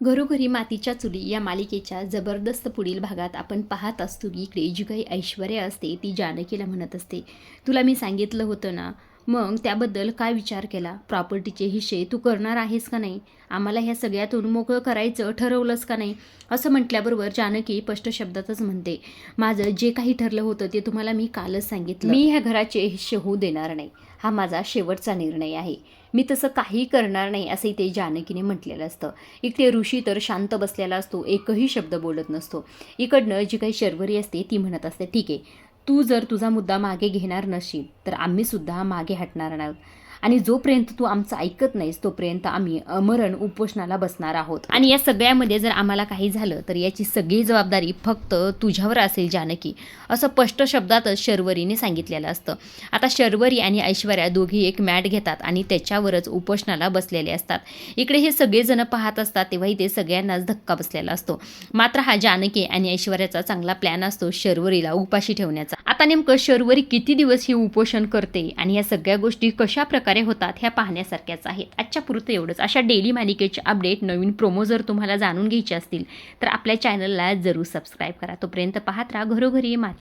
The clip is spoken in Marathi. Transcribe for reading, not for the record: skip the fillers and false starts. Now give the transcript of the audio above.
घरोघरी मातीच्या चुली या मालिकेच्या जबरदस्त पुढील भागात आपण पाहत असतो की इकडे जी काही ऐश्वर्या असते ती जानकीला म्हणत असते, तुला मी सांगितलं होतं ना, मग त्याबद्दल काय विचार केला? प्रॉपर्टीचे हिस्से तू करणार आहेस का नाही? आम्हाला ह्या सगळ्यातून मोकळं करायचं ठरवलंस का नाही? असं म्हटल्याबरोबर जानकी स्पष्ट शब्दातच म्हणते, माझं जे काही ठरलं होतं ते तुम्हाला मी कालच सांगितलं. मी ह्या घराचे हिस्से होऊ देणार नाही. हा माझा शेवटचा निर्णय आहे. मी तसं काही करणार नाही असंही ते जानकीने म्हटलेलं असतं. इकडे ऋषी तर शांत बसलेला असतो, एकही शब्द बोलत नसतो. इकडनं जी काही शर्वरी असते ती म्हणत असते, ठीक आहे, तू जर तुझा मुद्दा मागे घेणार नशील तर आम्हीसुद्धा मागे हटणार नाहीत आणि जोपर्यंत तू आमचं ऐकत नाहीस तोपर्यंत आम्ही अमरण उपोषणाला बसणार आहोत. आणि या सगळ्यामध्ये जर आम्हाला काही झालं तर याची सगळी जबाबदारी फक्त तुझ्यावर असेल जानकी, असं स्पष्ट शब्दातच शर्वरीने सांगितलेलं असतं. आता शर्वरी आणि ऐश्वर्या दोघी एक मॅट घेतात आणि त्याच्यावरच उपोषणाला बसलेले असतात. इकडे हे सगळेजण पाहत असतात तेव्हाही ते सगळ्यांनाच धक्का बसलेला असतो. मात्र हा जानकी आणि ऐश्वर्याचा चांगला प्लॅन असतो शर्वरीला उपाशी ठेवण्याचा. आता नेमकं शर्वरी किती दिवस हे उपोषण करते आणि या सगळ्या गोष्टी कशा प्रकारे होतात ह्या पाहण्यासारख्याच आहेत. आजच्या पुरतं एवढंच. अशा डेली मालिकेचे अपडेट, नवीन प्रोमो जर तुम्हाला जाणून घ्यायचे असतील तर आपल्या चॅनलला जरूर सबस्क्राईब करा. तोपर्यंत पाहत राहा घरोघरी माती.